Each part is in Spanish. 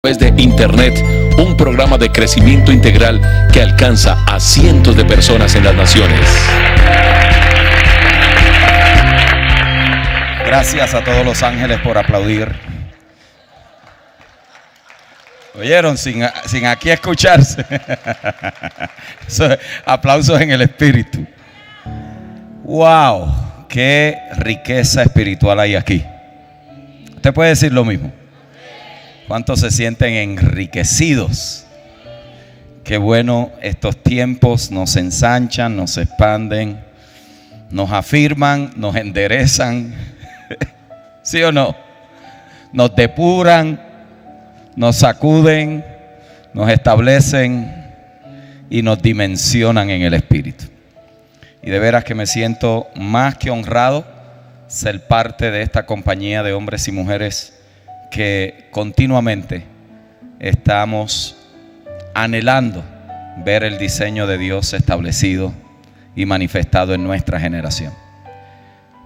través de internet, un programa de crecimiento integral que alcanza a cientos de personas en las naciones. Gracias a todos los ángeles por aplaudir. ¿Oyeron? Sin aquí escucharse. Aplausos en el espíritu. ¡Wow! ¡Qué riqueza espiritual hay aquí! Usted puede decir lo mismo. ¿Cuántos se sienten enriquecidos? Qué bueno, estos tiempos nos ensanchan, nos expanden, nos afirman, nos enderezan. ¿Sí o no? Nos depuran, nos sacuden, nos establecen y nos dimensionan en el espíritu. Y de veras que me siento más que honrado ser parte de esta compañía de hombres y mujeres que continuamente estamos anhelando ver el diseño de Dios establecido y manifestado en nuestra generación.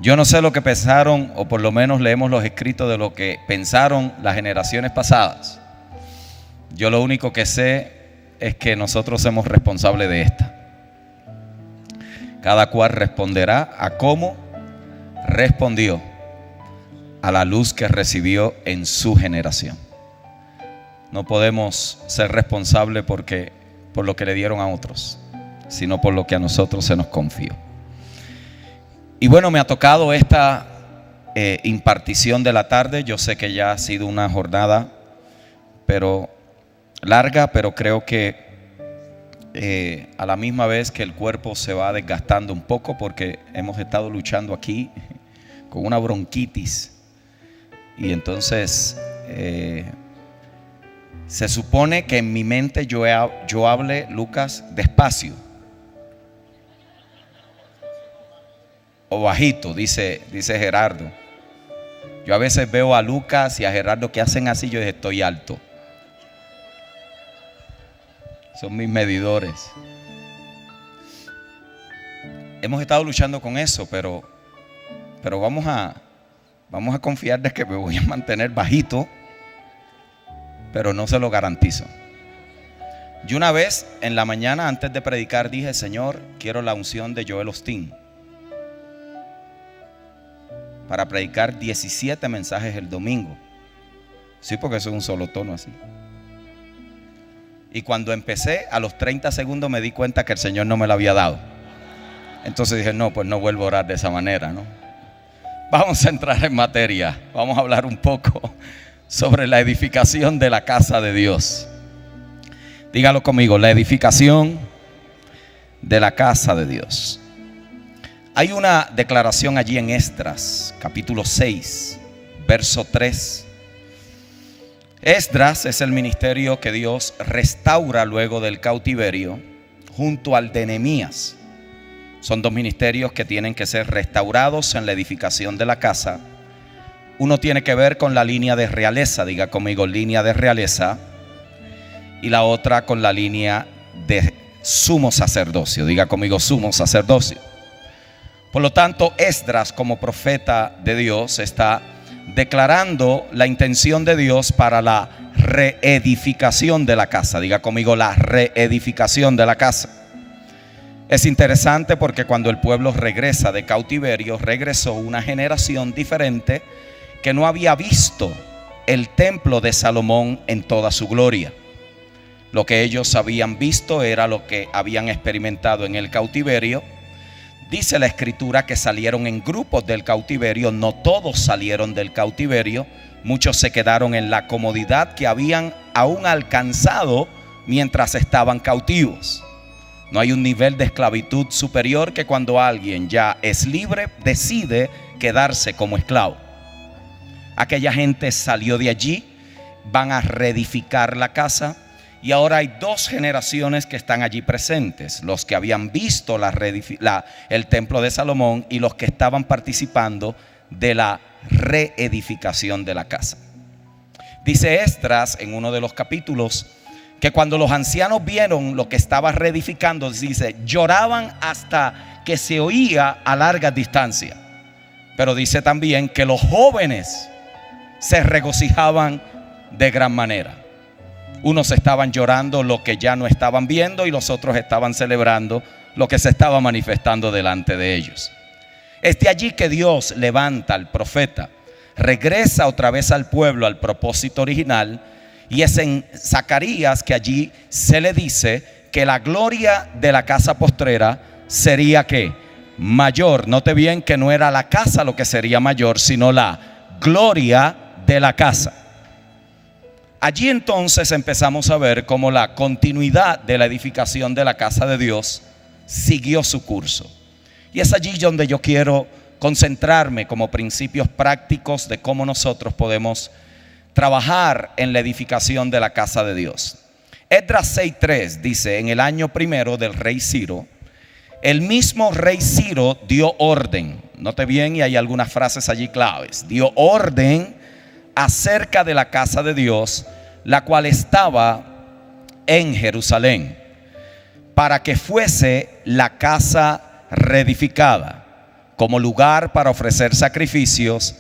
Yo no sé lo que pensaron, o por lo menos leemos los escritos de lo que pensaron las generaciones pasadas. Yo lo único que sé es que nosotros somos responsables de esta. Cada cual responderá a cómo respondió a la luz que recibió en su generación. No podemos ser responsables por lo que le dieron a otros, sino por lo que a nosotros se nos confió. Y bueno, me ha tocado esta impartición de la tarde. Yo sé que ya ha sido una jornada larga, pero creo que a la misma vez que el cuerpo se va desgastando un poco, porque hemos estado luchando aquí con una bronquitis. Y entonces se supone que en mi mente yo hable, Lucas, despacio o bajito, dice Gerardo. Yo a veces veo a Lucas y a Gerardo que hacen así, yo digo, estoy alto. Son mis medidores. Hemos estado luchando con eso, pero vamos a confiar de que me voy a mantener bajito, pero no se lo garantizo. Yo una vez en la mañana antes de predicar dije, Señor, quiero la unción de Joel Osteen para predicar 17 mensajes el domingo. Sí, porque eso es un solo tono así. Y cuando empecé, a los 30 segundos me di cuenta que el Señor no me lo había dado. Entonces dije, no, pues no vuelvo a orar de esa manera, ¿no? Vamos a entrar en materia. Vamos a hablar un poco sobre la edificación de la casa de Dios. Dígalo conmigo, la edificación de la casa de Dios. Hay una declaración allí en Esdras, capítulo 6, verso 3. Esdras es el ministerio que Dios restaura luego del cautiverio junto al de Nehemías. Son dos ministerios que tienen que ser restaurados en la edificación de la casa. Uno tiene que ver con la línea de realeza, diga conmigo línea de realeza, y la otra con la línea de sumo sacerdocio, diga conmigo sumo sacerdocio. Por lo tanto, Esdras como profeta de Dios está declarando la intención de Dios para la reedificación de la casa, diga conmigo la reedificación de la casa. Es interesante porque cuando el pueblo regresa de cautiverio, regresó una generación diferente que no había visto el templo de Salomón en toda su gloria. Lo que ellos habían visto era lo que habían experimentado en el cautiverio. Dice la escritura que salieron en grupos del cautiverio. No todos salieron del cautiverio. Muchos se quedaron en la comodidad que habían aún alcanzado mientras estaban cautivos. No hay un nivel de esclavitud superior que cuando alguien ya es libre decide quedarse como esclavo. Aquella gente salió de allí, van a reedificar la casa, y ahora hay dos generaciones que están allí presentes: los que habían visto el templo de Salomón y los que estaban participando de la reedificación de la casa. Dice Esdras en uno de los capítulos que cuando los ancianos vieron lo que estaba reedificando, dice, lloraban hasta que se oía a larga distancia. Pero dice también que los jóvenes se regocijaban de gran manera. Unos estaban llorando lo que ya no estaban viendo y los otros estaban celebrando lo que se estaba manifestando delante de ellos. Es de allí que Dios levanta al profeta, regresa otra vez al pueblo al propósito original, y es en Zacarías que allí se le dice que la gloria de la casa postrera sería ¿qué? Mayor. Note bien que no era la casa lo que sería mayor, sino la gloria de la casa. Allí entonces empezamos a ver cómo la continuidad de la edificación de la casa de Dios siguió su curso. Y es allí donde yo quiero concentrarme como principios prácticos de cómo nosotros podemos trabajar en la edificación de la casa de Dios. Esdras 6:3 dice: en el año primero del rey Ciro, el mismo rey Ciro dio orden. Note bien, y hay algunas frases allí claves. Dio orden acerca de la casa de Dios, la cual estaba en Jerusalén, para que fuese la casa reedificada como lugar para ofrecer sacrificios,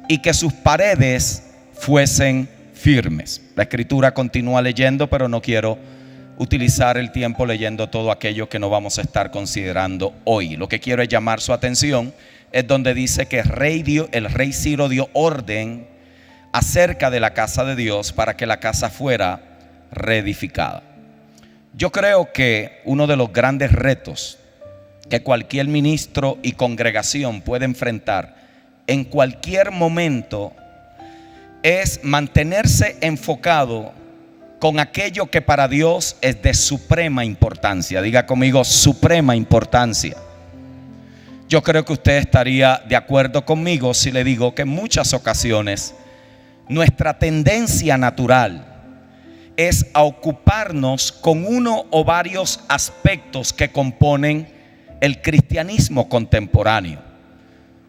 y que sus paredes fuesen firmes. La escritura continúa leyendo, pero no quiero utilizar el tiempo leyendo todo aquello que no vamos a estar considerando hoy. Lo que quiero es llamar su atención, es donde dice que el rey Ciro dio orden acerca de la casa de Dios para que la casa fuera reedificada. Yo creo que uno de los grandes retos que cualquier ministro y congregación puede enfrentar en cualquier momento es mantenerse enfocado con aquello que para Dios es de suprema importancia. Diga conmigo: suprema importancia. Yo creo que usted estaría de acuerdo conmigo si le digo que en muchas ocasiones nuestra tendencia natural es a ocuparnos con uno o varios aspectos que componen el cristianismo contemporáneo.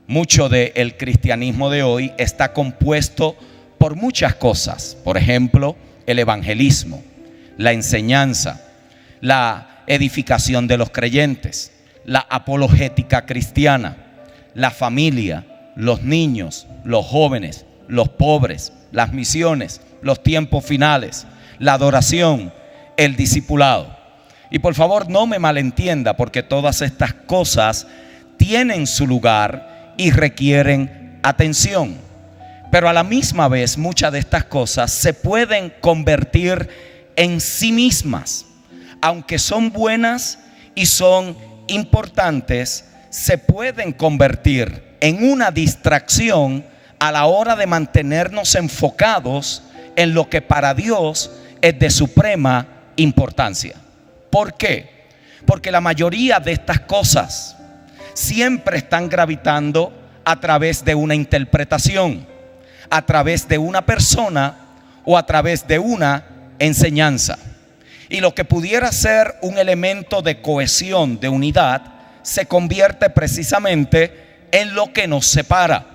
Mucho del cristianismo de hoy está compuesto por muchas cosas. Por ejemplo, el evangelismo, la enseñanza, la edificación de los creyentes, la apologética cristiana, la familia, los niños, los jóvenes, los pobres, las misiones, los tiempos finales, la adoración, el discipulado. Y por favor no me malentienda, porque todas estas cosas tienen su lugar y requieren atención. Pero a la misma vez muchas de estas cosas se pueden convertir en sí mismas. Aunque son buenas y son importantes, se pueden convertir en una distracción a la hora de mantenernos enfocados en lo que para Dios es de suprema importancia. ¿Por qué? Porque la mayoría de estas cosas siempre están gravitando a través de una interpretación, a través de una persona o a través de una enseñanza. Y lo que pudiera ser un elemento de cohesión, de unidad, se convierte precisamente en lo que nos separa.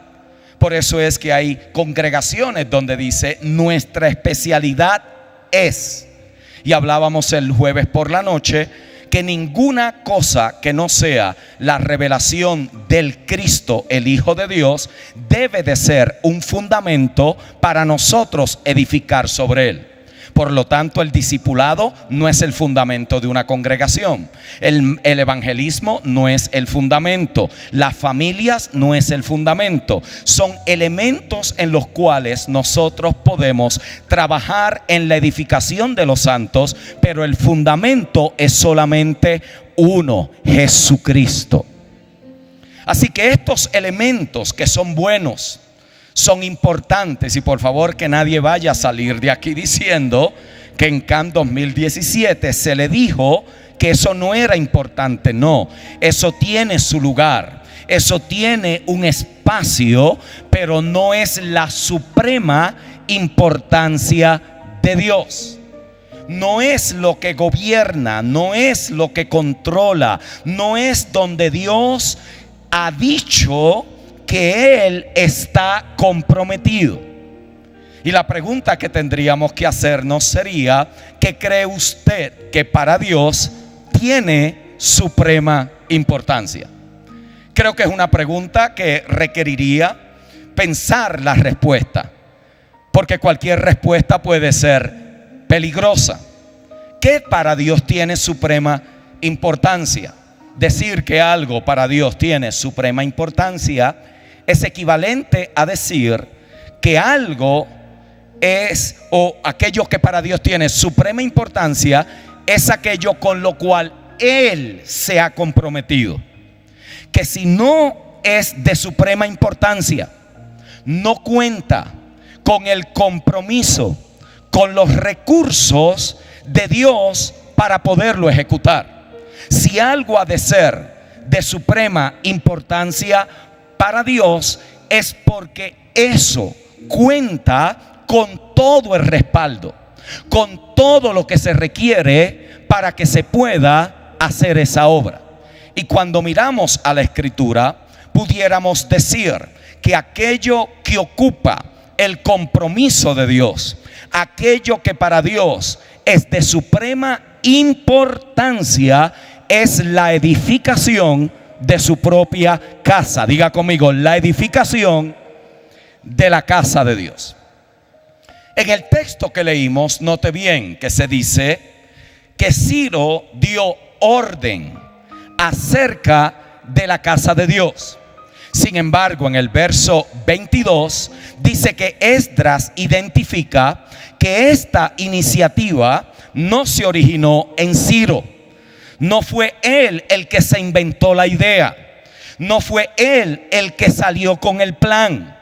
Por eso es que hay congregaciones donde dice: nuestra especialidad es. Y hablábamos el jueves por la noche que ninguna cosa que no sea la revelación del Cristo, el Hijo de Dios, debe de ser un fundamento para nosotros edificar sobre él. Por lo tanto, el discipulado no es el fundamento de una congregación. El evangelismo no es el fundamento. Las familias no es el fundamento. Son elementos en los cuales nosotros podemos trabajar en la edificación de los santos, pero el fundamento es solamente uno: Jesucristo. Así que estos elementos que son buenos, son importantes, y por favor que nadie vaya a salir de aquí diciendo que en CAM 2017 se le dijo que eso no era importante. No, eso tiene su lugar, eso tiene un espacio, pero no es la suprema importancia de Dios. No es lo que gobierna, no es lo que controla, no es donde Dios ha dicho que Él está comprometido. Y la pregunta que tendríamos que hacernos sería: ¿qué cree usted que para Dios tiene suprema importancia? Creo que es una pregunta que requeriría pensar la respuesta, porque cualquier respuesta puede ser peligrosa. ¿Qué para Dios tiene suprema importancia? Decir que algo para Dios tiene suprema importancia es equivalente a decir que algo es, o aquello que para Dios tiene suprema importancia, es aquello con lo cual Él se ha comprometido. Que si no es de suprema importancia, no cuenta con el compromiso, con los recursos de Dios para poderlo ejecutar. Si algo ha de ser de suprema importancia para Dios, es porque eso cuenta con todo el respaldo, con todo lo que se requiere para que se pueda hacer esa obra. Y cuando miramos a la Escritura, pudiéramos decir que aquello que ocupa el compromiso de Dios, aquello que para Dios es de suprema importancia, es la edificación de su propia casa. Diga conmigo, la edificación de la casa de Dios. En el texto que leímos, note bien que se dice que Ciro dio orden acerca de la casa de Dios. Sin embargo, en el verso 22 dice que Esdras identifica que esta iniciativa no se originó en Ciro. No fue él el que se inventó la idea. No fue él el que salió con el plan.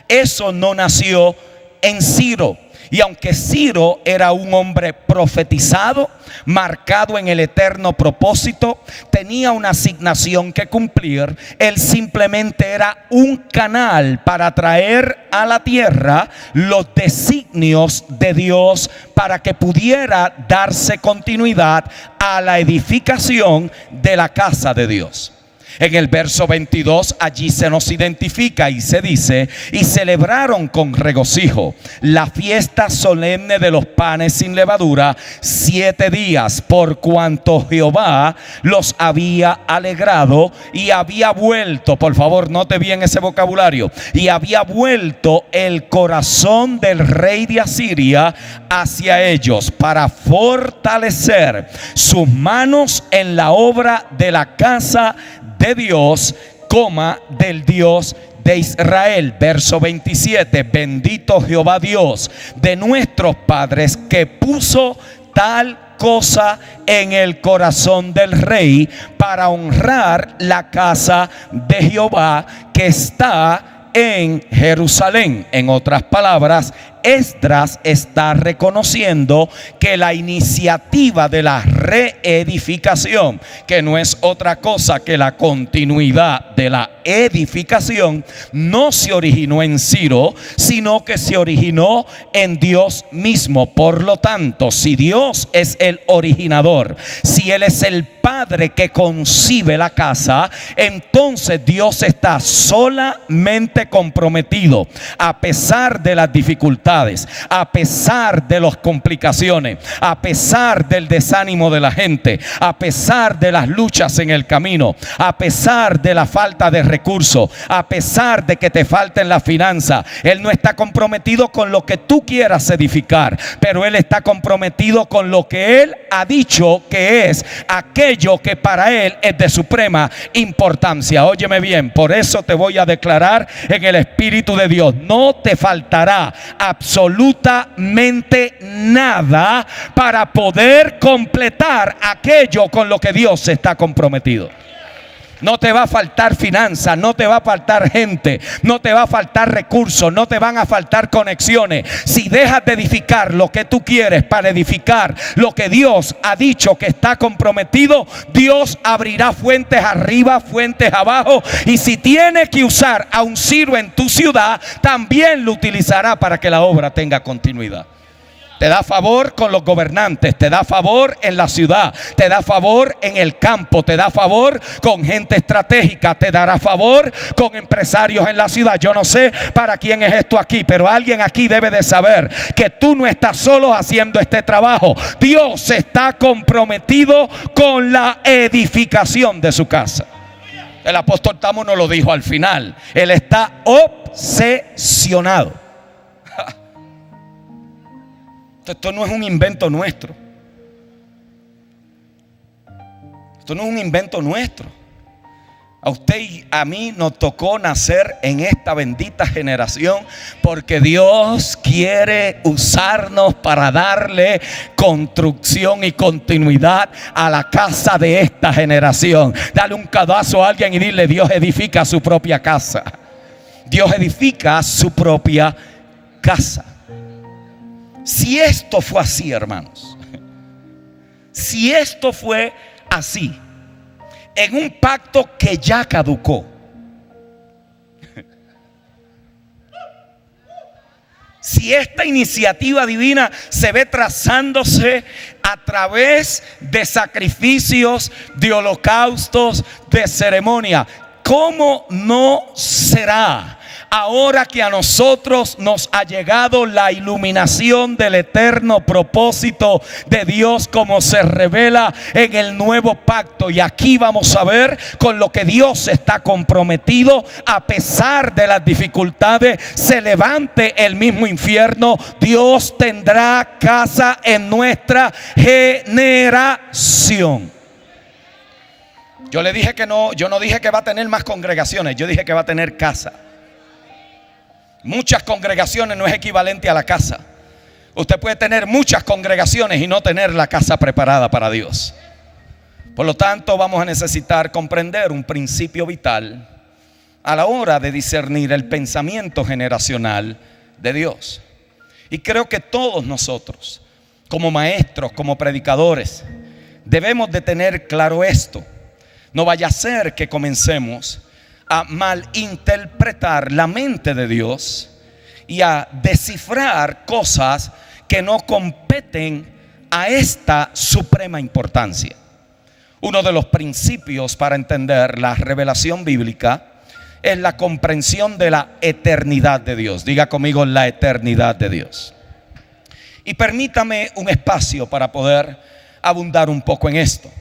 Eso no nació en Ciro. Y aunque Ciro era un hombre profetizado, marcado en el eterno propósito, tenía una asignación que cumplir, él simplemente era un canal para traer a la tierra los designios de Dios para que pudiera darse continuidad a la edificación de la casa de Dios. En el verso 22 allí se nos identifica y se dice: y celebraron con regocijo la fiesta solemne de los panes sin levadura 7 días, por cuanto Jehová los había alegrado y había vuelto, por favor note bien ese vocabulario, y había vuelto el corazón del rey de Asiria hacia ellos para fortalecer sus manos en la obra de la casa de Dios, del Dios de Israel. Verso 27: bendito Jehová Dios de nuestros padres, que puso tal cosa en el corazón del rey para honrar la casa de Jehová que está en Jerusalén. En otras palabras, Esdras está reconociendo que la iniciativa de la reedificación, que no es otra cosa que la continuidad de la edificación, no se originó en Ciro, sino que se originó en Dios mismo. Por lo tanto, si Dios es el originador, si Él es el Padre que concibe la casa, entonces Dios está solamente comprometido, a pesar de las dificultades, a pesar de las complicaciones, a pesar del desánimo de la gente, a pesar de las luchas en el camino, a pesar de la falta de recursos, a pesar de que te falten las finanzas. Él no está comprometido con lo que tú quieras edificar, pero Él está comprometido con lo que Él ha dicho que es aquello que para Él es de suprema importancia. Óyeme bien, por eso te voy a declarar en el Espíritu de Dios: no te faltará absolutamente nada para poder completar aquello con lo que Dios está comprometido. No te va a faltar finanzas, no te va a faltar gente, no te va a faltar recursos, no te van a faltar conexiones. Si dejas de edificar lo que tú quieres para edificar lo que Dios ha dicho que está comprometido, Dios abrirá fuentes arriba, fuentes abajo. Y si tiene que usar a un Ciro en tu ciudad, también lo utilizará para que la obra tenga continuidad. Te da favor con los gobernantes, te da favor en la ciudad, te da favor en el campo, te da favor con gente estratégica, te dará favor con empresarios en la ciudad. Yo no sé para quién es esto aquí, pero alguien aquí debe de saber que tú no estás solo haciendo este trabajo. Dios está comprometido con la edificación de su casa. El apóstol Tamo nos lo dijo al final. Él está obsesionado. Esto no es un invento nuestro. Esto no es un invento nuestro. A usted y a mí nos tocó nacer en esta bendita generación porque Dios quiere usarnos para darle construcción y continuidad a la casa de esta generación. Dale un codazo a alguien y dile: Dios edifica su propia casa. Dios edifica su propia casa. Si esto fue así, hermanos, si esto fue así, en un pacto que ya caducó, si esta iniciativa divina se ve trazándose a través de sacrificios, de holocaustos, de ceremonia, ¿cómo no será ahora que a nosotros nos ha llegado la iluminación del eterno propósito de Dios como se revela en el nuevo pacto? Y aquí vamos a ver con lo que Dios está comprometido. A pesar de las dificultades, se levante el mismo infierno, Dios tendrá casa en nuestra generación. Yo le dije que no, yo no dije que va a tener más congregaciones, yo dije que va a tener casa. Muchas congregaciones no es equivalente a la casa. Usted puede tener muchas congregaciones y no tener la casa preparada para Dios. Por lo tanto, vamos a necesitar comprender un principio vital a la hora de discernir el pensamiento generacional de Dios. Y creo que todos nosotros, como maestros, como predicadores, debemos de tener claro esto. No vaya a ser que comencemos a malinterpretar la mente de Dios y a descifrar cosas que no competen a esta suprema importancia. Uno de los principios para entender la revelación bíblica es la comprensión de la eternidad de Dios. Diga conmigo: la eternidad de Dios. Y permítame un espacio para poder abundar un poco en esto.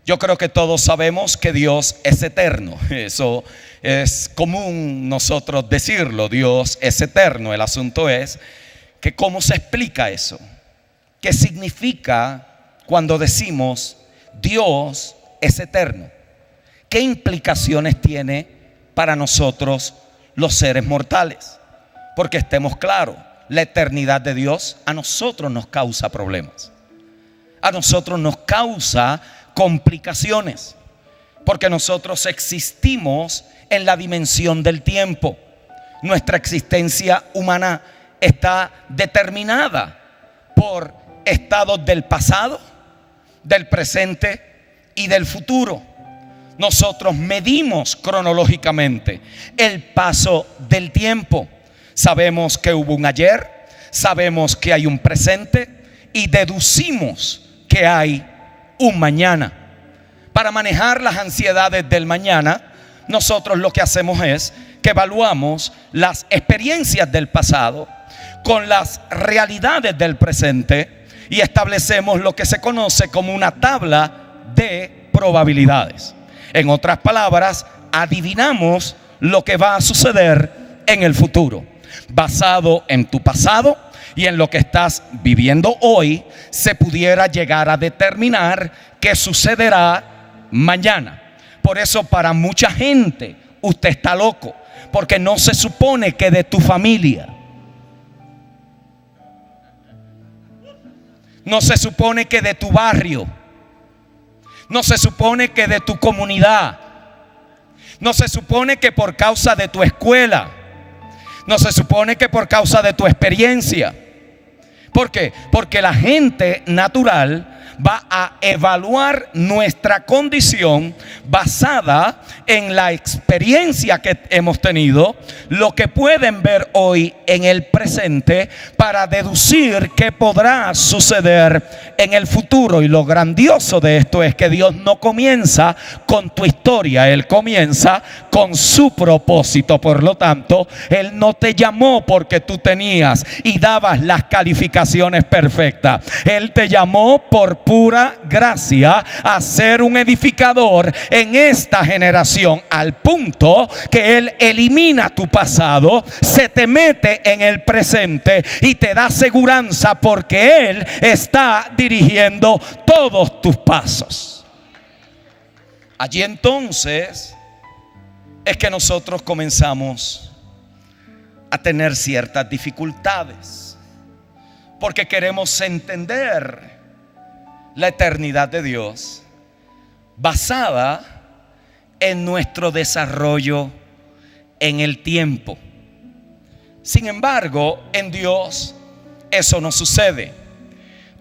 Yo creo que todos sabemos que Dios es eterno. Eso es común nosotros decirlo. Dios es eterno. El asunto es que ¿cómo se explica eso? ¿Qué significa cuando decimos Dios es eterno? ¿Qué implicaciones tiene para nosotros los seres mortales? Porque estemos claros, la eternidad de Dios a nosotros nos causa problemas. A nosotros nos causa complicaciones, porque nosotros existimos en la dimensión del tiempo. Nuestra existencia humana está determinada por estados del pasado, del presente y del futuro. Nosotros medimos cronológicamente el paso del tiempo. Sabemos que hubo un ayer, sabemos que hay un presente y deducimos que hay un mañana. Para manejar las ansiedades del mañana, nosotros lo que hacemos es que evaluamos las experiencias del pasado con las realidades del presente y establecemos lo que se conoce como una tabla de probabilidades. En otras palabras, adivinamos lo que va a suceder en el futuro. Basado en tu pasado y en lo que estás viviendo hoy, se pudiera llegar a determinar qué sucederá mañana. Por eso para mucha gente usted está loco, porque no se supone que de tu familia, no se supone que de tu barrio, no se supone que de tu comunidad, no se supone que por causa de tu escuela, no se supone que por causa de tu experiencia. ¿Por qué? Porque la gente natural va a evaluar nuestra condición basada en la experiencia que hemos tenido, lo que pueden ver hoy en el presente, para deducir qué podrá suceder en el futuro. Y lo grandioso de esto es que Dios no comienza con tu historia, Él comienza con su propósito. Por lo tanto, Él no te llamó porque tú tenías y dabas las calificaciones perfectas. Él te llamó por pura gracia a ser un edificador en esta generación, al punto que Él elimina tu pasado, se te mete en el presente y te da seguranza porque Él está dirigiendo todos tus pasos. Allí entonces es que nosotros comenzamos a tener ciertas dificultades, porque queremos entender la eternidad de Dios basada en nuestro desarrollo en el tiempo. Sin embargo, en Dios eso no sucede,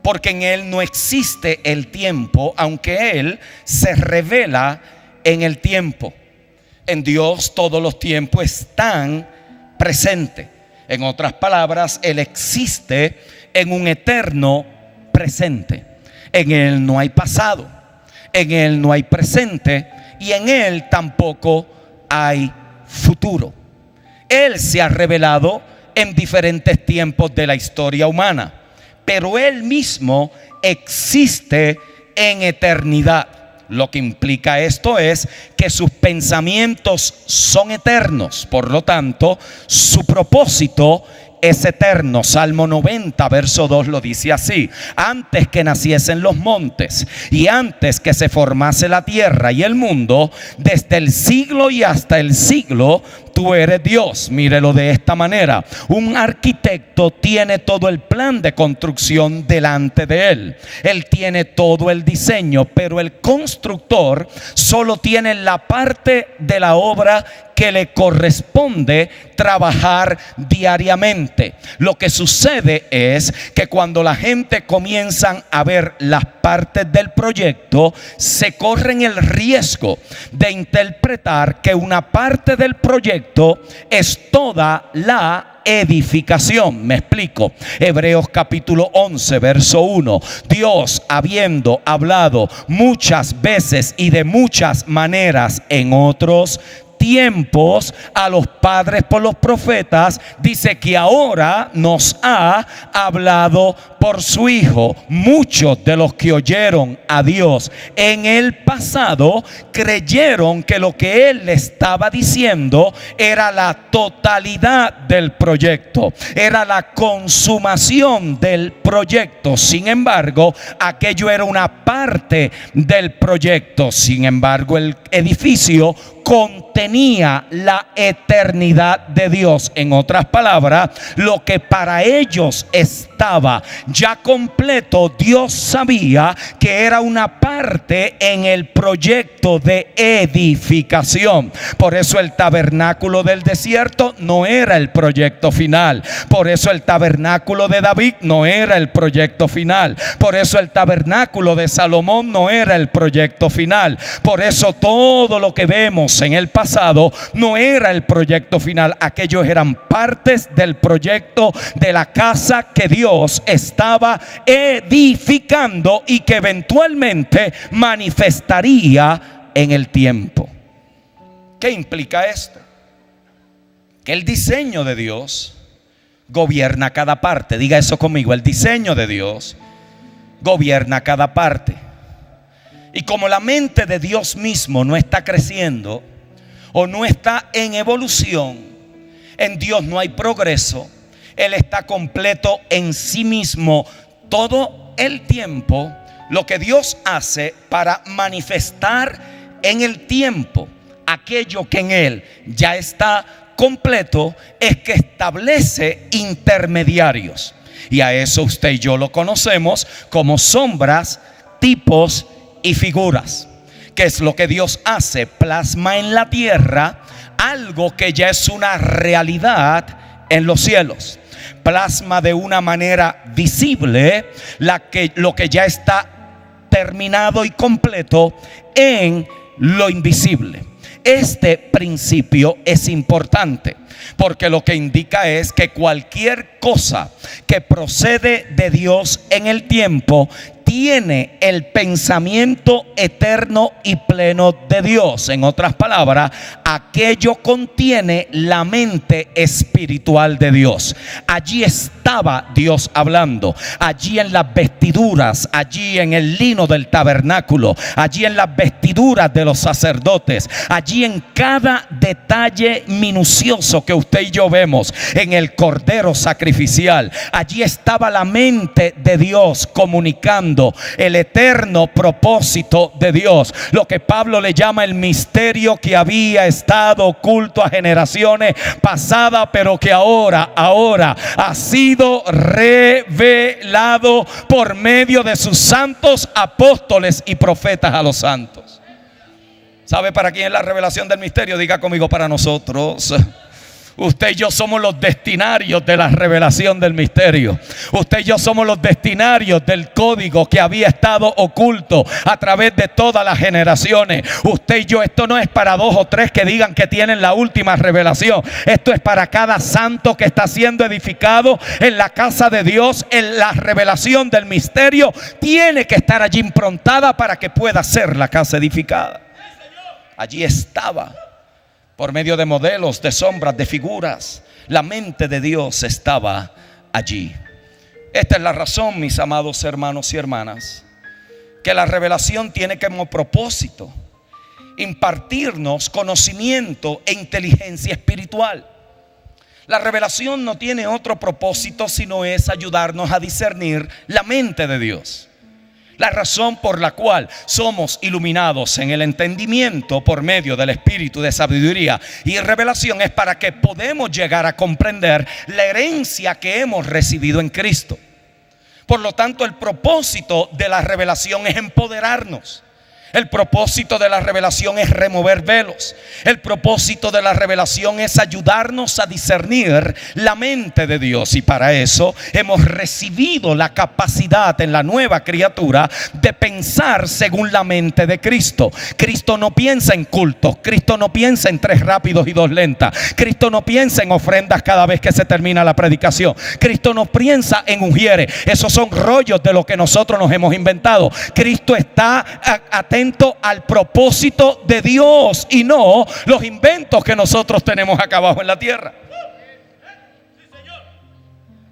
porque en Él no existe el tiempo, aunque Él se revela en el tiempo. En Dios todos los tiempos están presentes. En otras palabras, Él existe en un eterno presente. En Él no hay pasado, en Él no hay presente y en Él tampoco hay futuro. Él se ha revelado en diferentes tiempos de la historia humana, pero Él mismo existe en eternidad. Lo que implica esto es que sus pensamientos son eternos, por lo tanto, su propósito es eterno. Salmo 90, verso 2 lo dice así: antes que naciesen los montes y antes que se formase la tierra y el mundo, desde el siglo y hasta el siglo, tú eres Dios. Mírelo de esta manera: un arquitecto tiene todo el plan de construcción delante de él. Él tiene todo el diseño, pero el constructor solo tiene la parte de la obra que le corresponde trabajar diariamente. Lo que sucede es que cuando la gente comienzan a ver las partes del proyecto, se corren el riesgo de interpretar que una parte del proyecto es toda la edificación. Me explico. Hebreos capítulo 11, verso 1. Dios, habiendo hablado muchas veces y de muchas maneras en otros tiempos a los padres por los profetas, dice que ahora nos ha hablado por su Hijo. Muchos de los que oyeron a Dios en el pasado creyeron que lo que Él le estaba diciendo era la totalidad del proyecto, era la consumación del proyecto. Sin embargo, aquello era una parte del proyecto. Sin embargo, el edificio contenía la eternidad de Dios. En otras palabras, lo que para ellos estaba ya completo, Dios sabía que era una parte en el proyecto de edificación. Por eso el tabernáculo del desierto no era el proyecto final. Por eso el tabernáculo de David no era el proyecto final. Por eso el tabernáculo de Salomón no era el proyecto final. Por eso todo lo que vemos en el pasado no era el proyecto final. Aquellos eran partes del proyecto de la casa que Dios estaba edificando y que eventualmente manifestaría en el tiempo. ¿Qué implica esto? Que el diseño de Dios gobierna cada parte. Diga eso conmigo: el diseño de Dios gobierna cada parte. Y como la mente de Dios mismo no está creciendo o no está en evolución, en Dios no hay progreso. Él está completo en sí mismo todo el tiempo. Lo que Dios hace para manifestar en el tiempo aquello que en Él ya está completo es que establece intermediarios. Y a eso usted y yo lo conocemos como sombras, tipos y figuras. ¿Qué es lo que Dios hace? Plasma en la tierra algo que ya es una realidad en los cielos. Plasma de una manera visible lo que ya está terminado y completo en lo invisible. Este principio es importante porque lo que indica es que cualquier cosa que procede de Dios en el tiempo contiene el pensamiento eterno y pleno de Dios. En otras palabras, aquello contiene la mente espiritual de Dios. Allí estaba Dios hablando. Allí en las vestiduras, allí en el lino del tabernáculo, allí en las vestiduras de los sacerdotes, allí en cada detalle minucioso que usted y yo vemos, en el cordero sacrificial, allí estaba la mente de Dios comunicando el eterno propósito de Dios, lo que Pablo le llama el misterio que había estado oculto a generaciones pasadas, pero que ahora ha sido revelado por medio de sus santos apóstoles y profetas a los santos. ¿Sabe para quién es la revelación del misterio? Diga conmigo: para nosotros. Usted y yo somos los destinarios de la revelación del misterio. Usted y yo somos los destinarios del código que había estado oculto a través de todas las generaciones. Usted y yo, esto no es para 2 o 3 que digan que tienen la última revelación. Esto es para cada santo que está siendo edificado en la casa de Dios. En la revelación del misterio tiene que estar allí improntada para que pueda ser la casa edificada. Allí estaba, por medio de modelos, de sombras, de figuras. La mente de Dios estaba allí. Esta es la razón, mis amados hermanos y hermanas, que la revelación tiene como propósito impartirnos conocimiento e inteligencia espiritual. La revelación no tiene otro propósito sino es ayudarnos a discernir la mente de Dios. La razón por la cual somos iluminados en el entendimiento por medio del espíritu de sabiduría y revelación es para que podamos llegar a comprender la herencia que hemos recibido en Cristo. Por lo tanto, el propósito de la revelación es empoderarnos. El propósito de la revelación es remover velos. El propósito de la revelación es ayudarnos a discernir la mente de Dios. Y para eso hemos recibido la capacidad en la nueva criatura de pensar según la mente de Cristo. Cristo no piensa en cultos. Cristo no piensa en 3 rápidos y 2 lentas. Cristo no piensa en ofrendas cada vez que se termina la predicación. Cristo no piensa en ujieres. Esos son rollos de lo que nosotros nos hemos inventado. Cristo está atento al propósito de Dios y no los inventos que nosotros tenemos acá abajo en la tierra.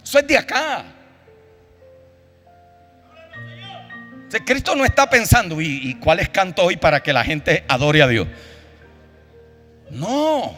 Eso es de acá. Cristo no está pensando ¿y cuáles canto hoy para que la gente adore a Dios? No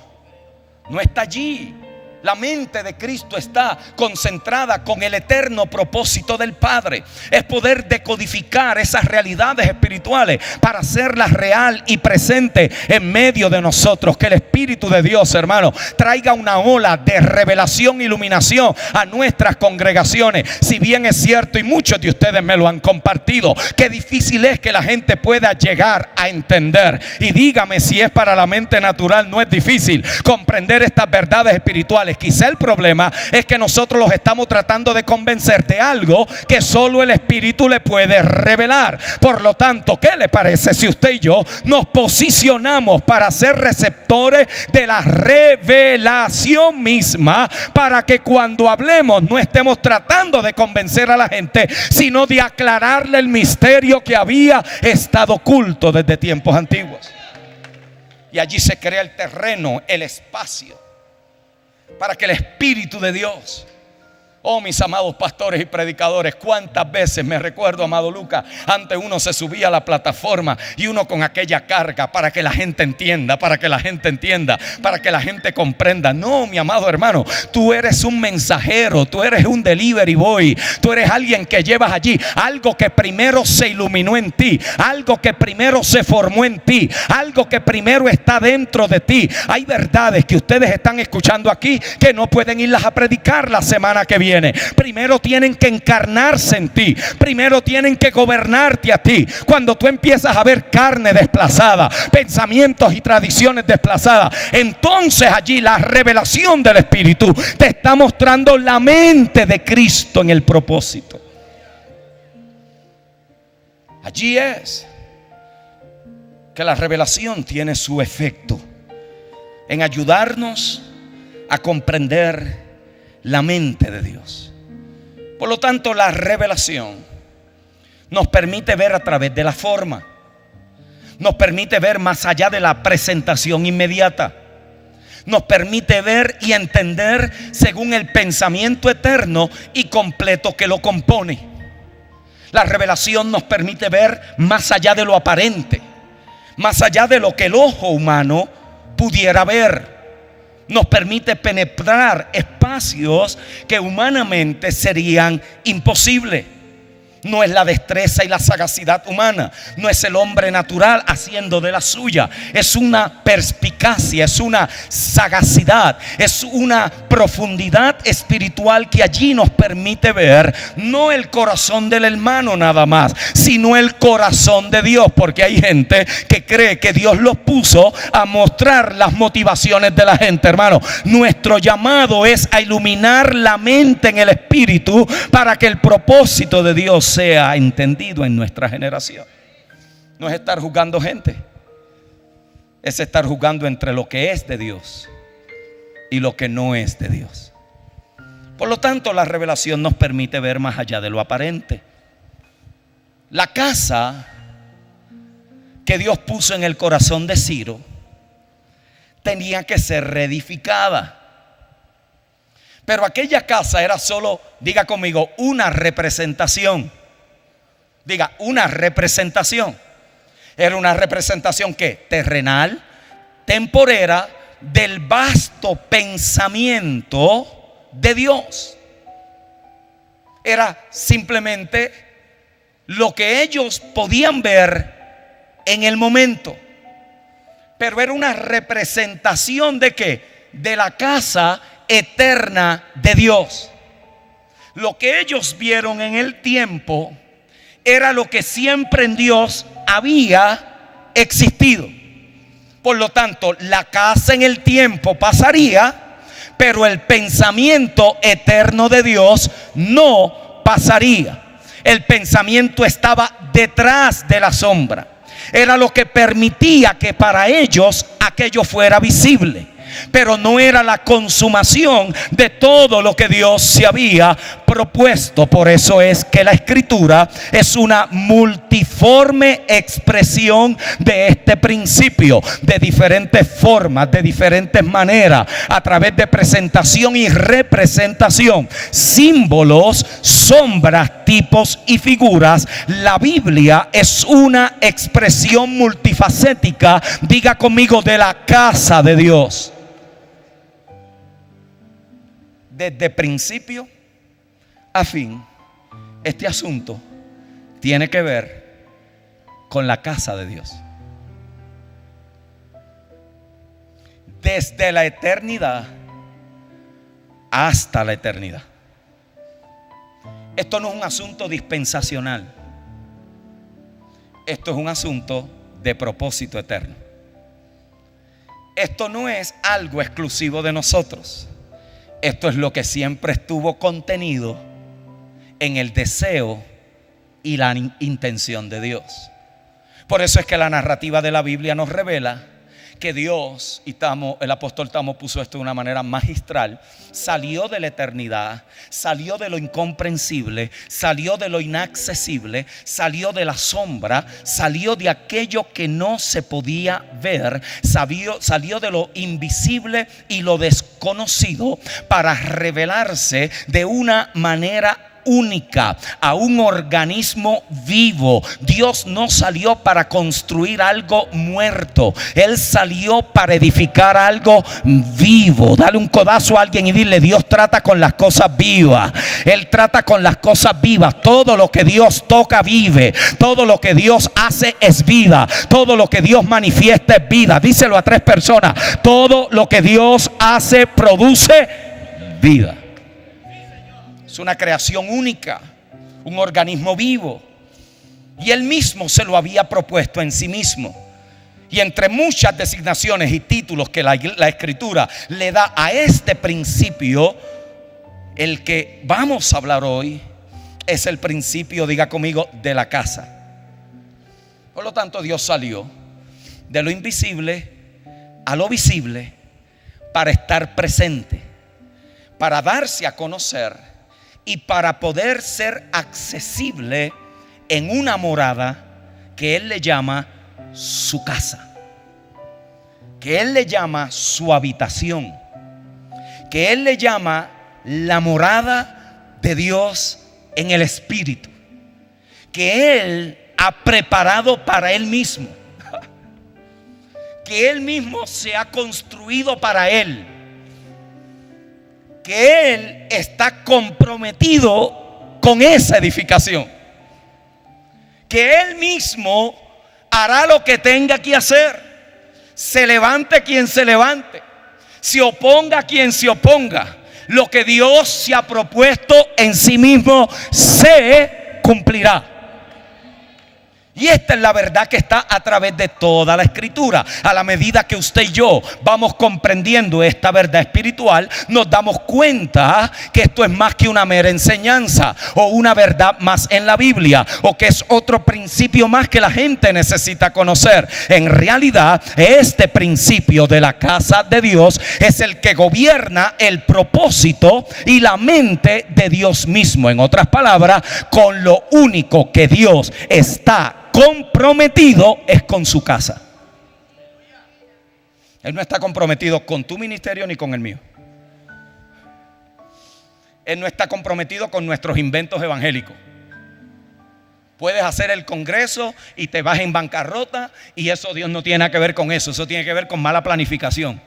está allí. La mente de Cristo está concentrada con el eterno propósito del Padre. Es poder decodificar esas realidades espirituales para hacerlas real y presente en medio de nosotros. Que el Espíritu de Dios, hermano, traiga una ola de revelación, iluminación a nuestras congregaciones. Si bien es cierto, y muchos de ustedes me lo han compartido, que difícil es que la gente pueda llegar a entender. Y dígame si es para la mente natural, no es difícil comprender estas verdades espirituales. Quizá el problema es que nosotros los estamos tratando de convencer de algo que solo el Espíritu le puede revelar. Por lo tanto, ¿qué le parece si usted y yo nos posicionamos para ser receptores de la revelación misma, para que cuando hablemos no estemos tratando de convencer a la gente, sino de aclararle el misterio que había estado oculto desde tiempos antiguos? Y allí se crea el terreno, el espacio, para que el Espíritu de Dios, oh mis amados pastores y predicadores, cuántas veces me recuerdo, amado Lucas, antes uno se subía a la plataforma y uno con aquella carga para que la gente entienda, para que la gente comprenda. No, mi amado hermano, tú eres un mensajero, tú eres un delivery boy, tú eres alguien que llevas allí algo que primero se iluminó en ti, algo que primero se formó en ti, algo que primero está dentro de ti. Hay verdades que ustedes están escuchando aquí que no pueden irlas a predicar la semana que viene. Primero tienen que encarnarse en ti. Primero tienen que gobernarte a ti. Cuando tú empiezas a ver carne desplazada, pensamientos y tradiciones desplazadas, entonces allí la revelación del Espíritu te está mostrando la mente de Cristo en el propósito. Allí es que la revelación tiene su efecto en ayudarnos a comprender la mente de Dios. Por lo tanto, la revelación nos permite ver a través de la forma, nos permite ver más allá de la presentación inmediata, nos permite ver y entender según el pensamiento eterno y completo que lo compone. La revelación nos permite ver más allá de lo aparente, más allá de lo que el ojo humano pudiera ver. Nos permite penetrar espacios que humanamente serían imposibles. No es la destreza y la sagacidad humana, no es el hombre natural haciendo de la suya. Es una perspicacia, es una sagacidad, es una profundidad espiritual que allí nos permite ver no el corazón del hermano nada más, sino el corazón de Dios. Porque hay gente que cree que Dios los puso a mostrar las motivaciones de la gente, hermano. Nuestro llamado es a iluminar la mente en el espíritu para que el propósito de Dios sea entendido en nuestra generación. No es estar juzgando gente, es estar juzgando entre lo que es de Dios y lo que no es de Dios. Por lo tanto, la revelación nos permite ver más allá de lo aparente. La casa que Dios puso en el corazón de Ciro tenía que ser reedificada. Pero aquella casa era solo, diga conmigo, una representación. Diga, una representación. Era una representación ¿qué? Terrenal, temporera, del vasto pensamiento de Dios. Era simplemente lo que ellos podían ver en el momento. Pero era una representación ¿de qué? De la casa eterna de Dios. Lo que ellos vieron en el tiempo era lo que siempre en Dios había existido. Por lo tanto, la casa en el tiempo pasaría, pero el pensamiento eterno de Dios no pasaría. El pensamiento estaba detrás de la sombra. Era lo que permitía que para ellos aquello fuera visible, pero no era la consumación de todo lo que Dios se había propuesto. Por eso es que la escritura es una multiforme expresión de este principio, de diferentes formas, de diferentes maneras, a través de presentación y representación, símbolos, sombras, tipos y figuras. La Biblia es una expresión multifacética, diga conmigo, de la casa de Dios. Desde principio a fin, este asunto tiene que ver con la casa de Dios. Desde la eternidad hasta la eternidad. Esto no es un asunto dispensacional. Esto es un asunto de propósito eterno. Esto no es algo exclusivo de nosotros. Esto es lo que siempre estuvo contenido en el deseo y la intención de Dios. Por eso es que la narrativa de la Biblia nos revela que Dios, y el apóstol Tamo puso esto de una manera magistral, salió de la eternidad, salió de lo incomprensible, salió de lo inaccesible, salió de la sombra, salió de aquello que no se podía ver, salió de lo invisible y lo desconocido para revelarse de una manera única a un organismo vivo. Dios no salió para construir algo muerto, Él salió para edificar algo vivo. Dale un codazo a alguien y dile: Dios trata con las cosas vivas. Él trata con las cosas vivas. Todo lo que Dios toca vive, todo lo que Dios hace es vida, todo lo que Dios manifiesta es vida. Díselo a 3 personas: todo lo que Dios hace produce vida. Es una creación única, un organismo vivo. Y Él mismo se lo había propuesto en sí mismo. Y entre muchas designaciones y títulos que la Escritura le da a este principio, el que vamos a hablar hoy es el principio, diga conmigo, de la casa. Por lo tanto, Dios salió de lo invisible a lo visible para estar presente, para darse a conocer y para poder ser accesible en una morada que Él le llama su casa, que Él le llama su habitación, que Él le llama la morada de Dios en el Espíritu, que Él ha preparado para Él mismo, que Él mismo se ha construido para Él, que Él está comprometido con esa edificación, que Él mismo hará lo que tenga que hacer, se levante quien se levante, se oponga quien se oponga. Lo que Dios se ha propuesto en sí mismo se cumplirá. Y esta es la verdad que está a través de toda la Escritura. A la medida que usted y yo vamos comprendiendo esta verdad espiritual, nos damos cuenta que esto es más que una mera enseñanza o una verdad más en la Biblia, o que es otro principio más que la gente necesita conocer. En realidad, este principio de la casa de Dios es el que gobierna el propósito y la mente de Dios mismo. En otras palabras, con lo único que Dios está comprometido es con su casa. Él no está comprometido con tu ministerio ni con el mío. Él no está comprometido con nuestros inventos evangélicos. Puedes hacer el congreso y te vas en bancarrota, y eso Dios no tiene nada que ver con eso. Eso tiene que ver con mala planificación.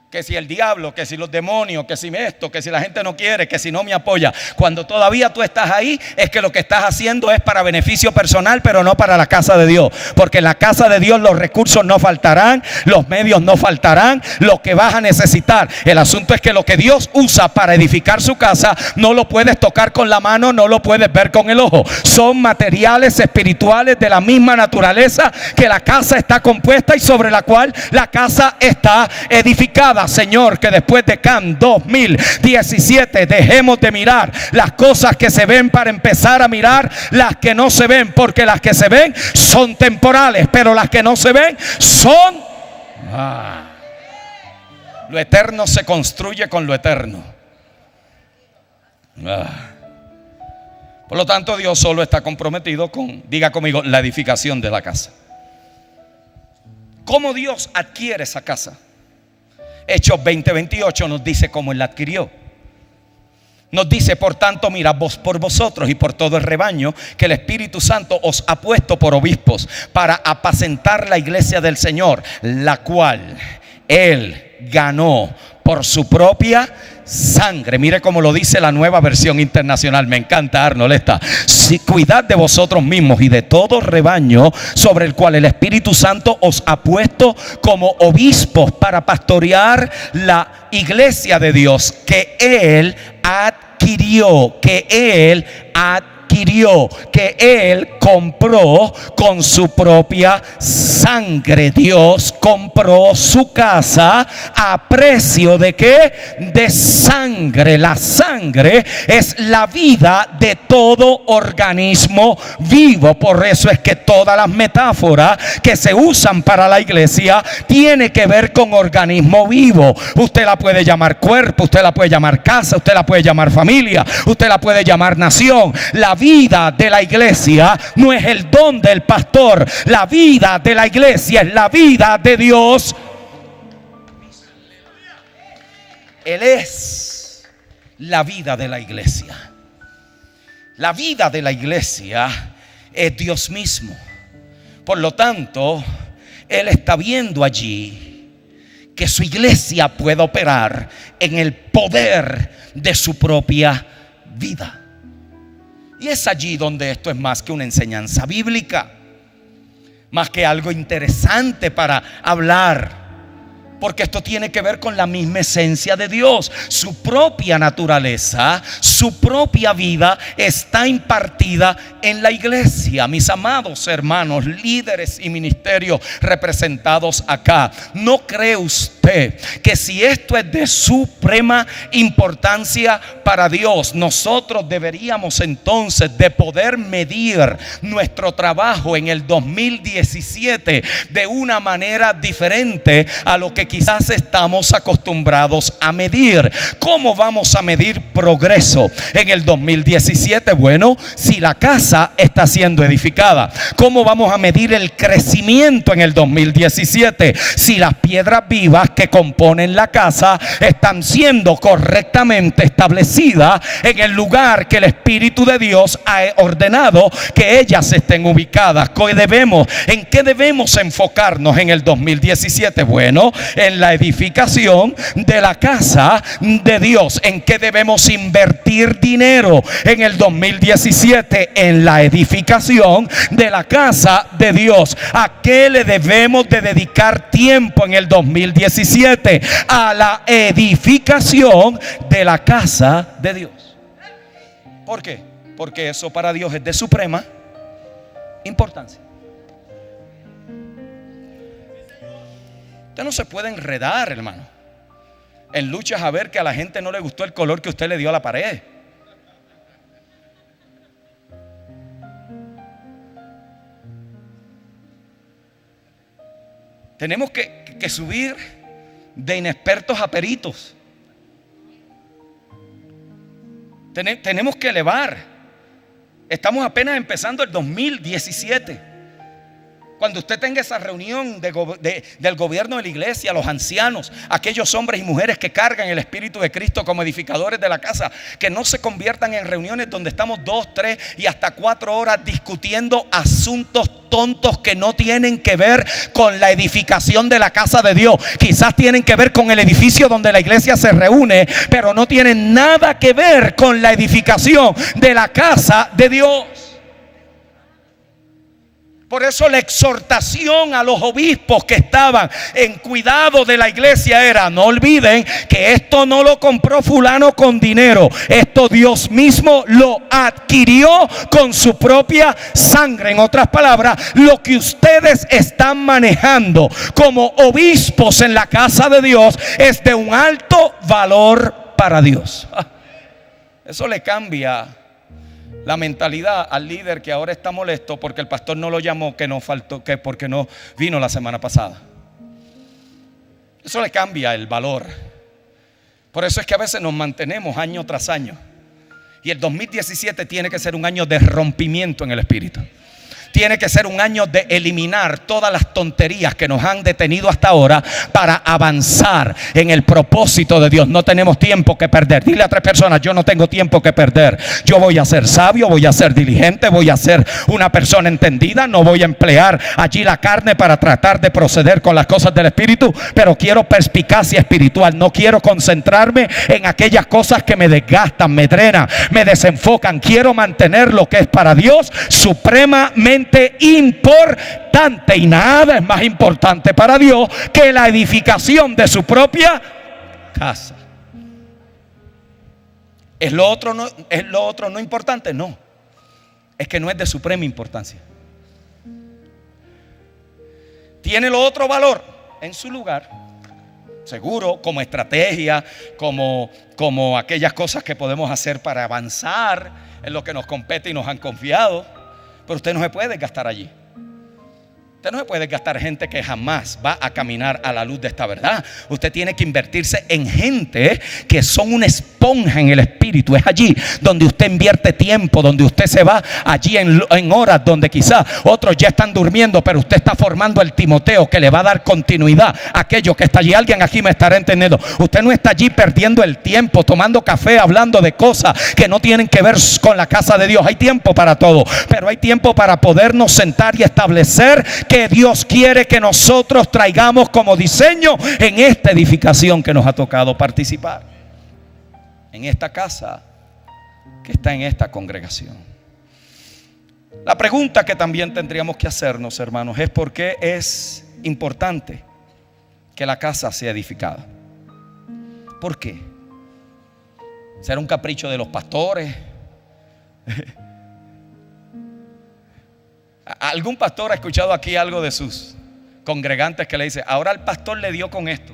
Que si el diablo, que si los demonios, que si esto, que si la gente no quiere, que si no me apoya. Cuando todavía tú estás ahí, es que lo que estás haciendo es para beneficio personal, pero no para la casa de Dios. Porque en la casa de Dios los recursos no faltarán, los medios no faltarán, lo que vas a necesitar. El asunto es que lo que Dios usa para edificar su casa no lo puedes tocar con la mano, no lo puedes ver con el ojo. Son materiales espirituales de la misma naturaleza que la casa está compuesta y sobre la cual la casa está edificada. Señor, que después de CAM 2017 dejemos de mirar las cosas que se ven para empezar a mirar las que no se ven, porque las que se ven son temporales, pero las que no se ven son lo eterno se construye con lo eterno. Por lo tanto, Dios solo está comprometido con, diga conmigo, la edificación de la casa. ¿Cómo Dios adquiere esa casa? Hechos 20:28 nos dice cómo Él la adquirió. Nos dice: por tanto, mirad vos por vosotros y por todo el rebaño que el Espíritu Santo os ha puesto por obispos para apacentar la iglesia del Señor, la cual Él ganó por su propia sangre. Mire cómo lo dice la Nueva Versión Internacional. Me encanta, Arnold, esta. Si cuidad de vosotros mismos y de todo rebaño sobre el cual el Espíritu Santo os ha puesto como obispos para pastorear la iglesia de Dios que Él adquirió, que Él compró con su propia sangre. Dios compró su casa a precio ¿de qué? De sangre. La sangre es la vida de todo organismo vivo. Por eso es que todas las metáforas que se usan para la iglesia tiene que ver con organismo vivo. Usted la puede llamar cuerpo, usted la puede llamar casa, usted la puede llamar familia, usted la puede llamar nación. La vida de la iglesia no es el don del pastor. La vida de la iglesia es la vida de Dios. Él es la vida de la iglesia. La vida de la iglesia es Dios mismo. Por lo tanto, Él está viendo allí que su iglesia puede operar en el poder de su propia vida. Y es allí donde esto es más que una enseñanza bíblica, más que algo interesante para hablar, porque esto tiene que ver con la misma esencia de Dios. Su propia naturaleza, su propia vida está impartida en la iglesia. Mis amados hermanos, líderes y ministerios representados acá, ¿no cree usted usted que si esto es de suprema importancia para Dios, nosotros deberíamos entonces de poder medir nuestro trabajo en el 2017 de una manera diferente a lo que quizás estamos acostumbrados a medir. ¿Cómo vamos a medir progreso en el 2017? Bueno, si la casa está siendo edificada. ¿Cómo vamos a medir el crecimiento en el 2017? Si las piedras vivas que componen la casa están siendo correctamente establecidas en el lugar que el Espíritu de Dios ha ordenado que ellas estén ubicadas. ¿En qué debemos enfocarnos en el 2017? Bueno, en la edificación de la casa de Dios. ¿En qué debemos invertir dinero en el 2017? En la edificación de la casa de Dios. ¿A qué le debemos de dedicar tiempo en el 2017? A la edificación de la casa de Dios. ¿Por qué? Porque eso para Dios es de suprema importancia. Usted no se puede enredar, hermano, en luchas a ver que a la gente no le gustó el color que usted le dio a la pared. Tenemos que subir de inexpertos a peritos. Tenemos que elevar. Estamos apenas empezando el 2017. Cuando usted tenga esa reunión del gobierno de la iglesia, los ancianos, aquellos hombres y mujeres que cargan el Espíritu de Cristo como edificadores de la casa, que no se conviertan en reuniones donde estamos 2, 3 y hasta 4 horas discutiendo asuntos tontos que no tienen que ver con la edificación de la casa de Dios. Quizás tienen que ver con el edificio donde la iglesia se reúne, pero no tienen nada que ver con la edificación de la casa de Dios. Por eso la exhortación a los obispos que estaban en cuidado de la iglesia era: no olviden que esto no lo compró fulano con dinero, esto Dios mismo lo adquirió con su propia sangre. En otras palabras, lo que ustedes están manejando como obispos en la casa de Dios es de un alto valor para Dios. Eso le cambia la mentalidad al líder que ahora está molesto porque el pastor no lo llamó, que no faltó, que porque no vino la semana pasada. Eso le cambia el valor. Por eso es que a veces nos mantenemos año tras año. Y el 2017 tiene que ser un año de rompimiento en el espíritu. Tiene que ser un año de eliminar todas las tonterías que nos han detenido hasta ahora para avanzar en el propósito de Dios. No tenemos tiempo que perder. Dile a 3 personas: yo no tengo tiempo que perder. Yo voy a ser sabio, voy a ser diligente, voy a ser una persona entendida. No voy a emplear allí la carne para tratar de proceder con las cosas del espíritu, pero quiero perspicacia espiritual. No quiero concentrarme en aquellas cosas que me desgastan, me drenan, me desenfocan. Quiero mantener lo que es para Dios supremamente importante, y nada es más importante para Dios que la edificación de su propia casa. ¿Es lo otro no importante? No, es que no es de suprema importancia. Tiene lo otro valor en su lugar, seguro, como estrategia, como aquellas cosas que podemos hacer para avanzar en lo que nos compete y nos han confiado. Pero usted no se puede gastar allí. Usted no se puede gastar gente que jamás va a caminar a la luz de esta verdad. Usted tiene que invertirse en gente que son una esponja en el espíritu. Es allí donde usted invierte tiempo, donde usted se va allí en horas donde quizás otros ya están durmiendo, pero usted está formando el Timoteo que le va a dar continuidad a aquello que está allí. Alguien aquí me estará entendiendo. Usted no está allí perdiendo el tiempo, tomando café, hablando de cosas que no tienen que ver con la casa de Dios. Hay tiempo para todo, pero hay tiempo para podernos sentar y establecer que Dios quiere que nosotros traigamos como diseño en esta edificación que nos ha tocado participar, en esta casa que está en esta congregación. La pregunta que también tendríamos que hacernos, hermanos, es: ¿por qué es importante que la casa sea edificada? ¿Por qué? ¿Será un capricho de los pastores? ¿Algún pastor ha escuchado aquí algo de sus congregantes que le dice: ahora el pastor le dio con esto?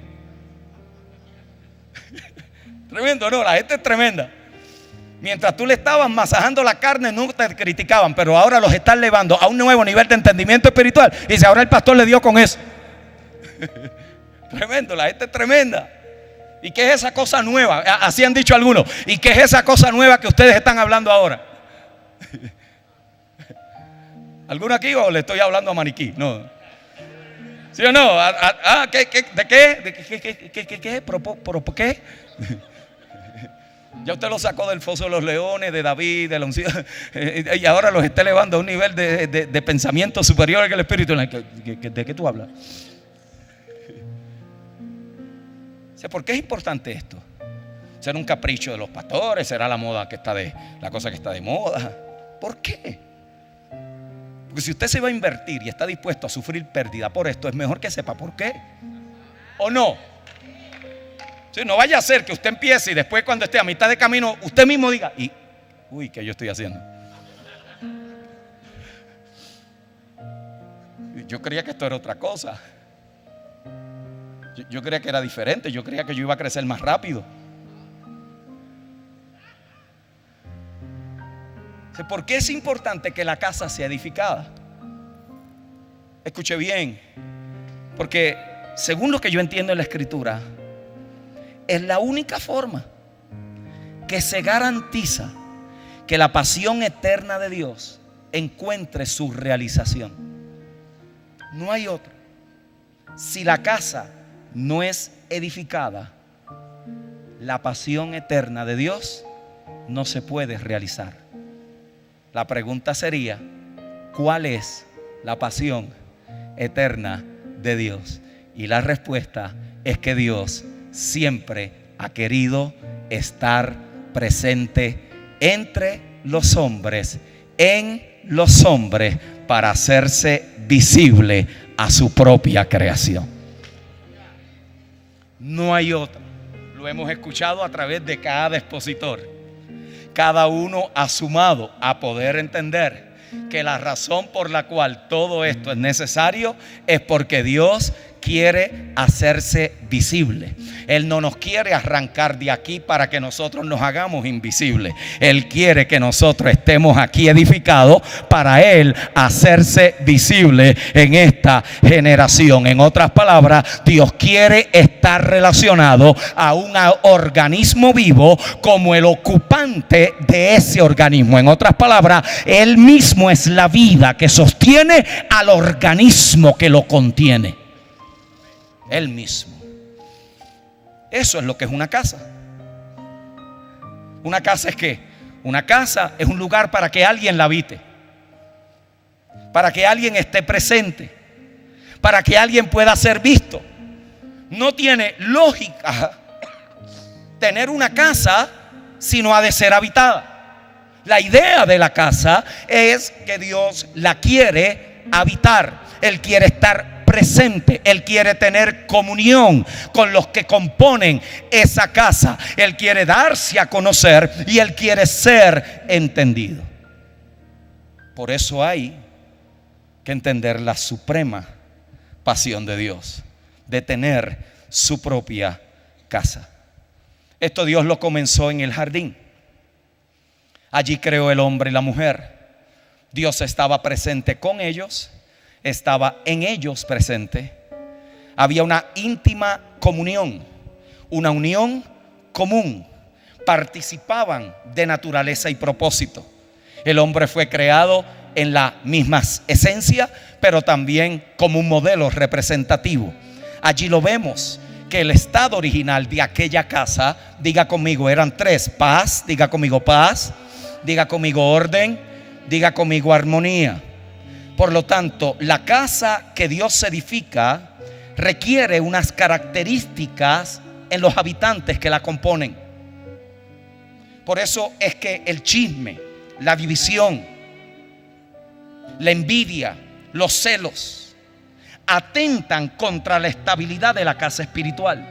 Tremendo, no, la gente es tremenda. Mientras tú le estabas masajando la carne, no te criticaban, pero ahora los estás elevando a un nuevo nivel de entendimiento espiritual. Y dice, ahora el pastor le dio con eso. Tremendo, la gente es tremenda. ¿Y qué es esa cosa nueva? Así han dicho algunos. ¿Y qué es esa cosa nueva que ustedes están hablando ahora? ¿Alguno aquí o le estoy hablando a maniquí? No. ¿Sí o no? ¿De qué? ¿Por qué? Ya usted lo sacó del foso de los leones, de David, de la unción, y ahora los está elevando a un nivel de pensamiento superior que el Espíritu. ¿De qué tú hablas? ¿Por qué es importante esto? ¿Será un capricho de los pastores? ¿Será la moda que está la cosa que está de moda? ¿Por qué? Porque si usted se va a invertir y está dispuesto a sufrir pérdida por esto, es mejor que sepa por qué. ¿O no? Sí, no vaya a ser que usted empiece y después, cuando esté a mitad de camino, usted mismo diga, ¿qué yo estoy haciendo? Yo creía que esto era otra cosa. Yo creía que era diferente. Yo creía que yo iba a crecer más rápido. ¿Por qué es importante que la casa sea edificada? Escuche bien, porque según lo que yo entiendo en la Escritura, es la única forma que se garantiza que la pasión eterna de Dios encuentre su realización. No hay otra. Si la casa no es edificada, la pasión eterna de Dios no se puede realizar. La pregunta sería, ¿cuál es la pasión eterna de Dios? Y la respuesta es que Dios siempre ha querido estar presente entre los hombres, en los hombres, para hacerse visible a su propia creación. No hay otra. Lo hemos escuchado a través de cada expositor. Cada uno ha sumado a poder entender que la razón por la cual todo esto es necesario es porque Dios quiere hacerse visible. Él no nos quiere arrancar de aquí para que nosotros nos hagamos invisibles. Él quiere que nosotros estemos aquí edificados para Él hacerse visible en esta generación. En otras palabras, Dios quiere estar relacionado a un organismo vivo como el ocupante de ese organismo. En otras palabras, Él mismo es la vida que sostiene al organismo que lo contiene. Él mismo. Eso es lo que es una casa. Una casa es ¿qué? Una casa es un lugar para que alguien la habite, para que alguien esté presente, para que alguien pueda ser visto. No tiene lógica tener una casa si no ha de ser habitada. La idea de la casa es que Dios la quiere habitar. Él quiere estar presente. Él quiere tener comunión con los que componen esa casa. Él quiere darse a conocer y Él quiere ser entendido. Por eso hay que entender la suprema pasión de Dios de tener su propia casa. Esto Dios lo comenzó en el jardín. Allí creó el hombre y la mujer. Dios estaba presente con ellos, estaba en ellos presente. Había una íntima comunión, una unión común. Participaban de naturaleza y propósito. El hombre fue creado en la misma esencia, pero también como un modelo representativo. Allí lo vemos, que el estado original de aquella casa, diga conmigo, eran tres: paz, diga conmigo paz, diga conmigo orden, diga conmigo armonía. Por lo tanto, la casa que Dios edifica requiere unas características en los habitantes que la componen. Por eso es que el chisme, la división, la envidia, los celos atentan contra la estabilidad de la casa espiritual.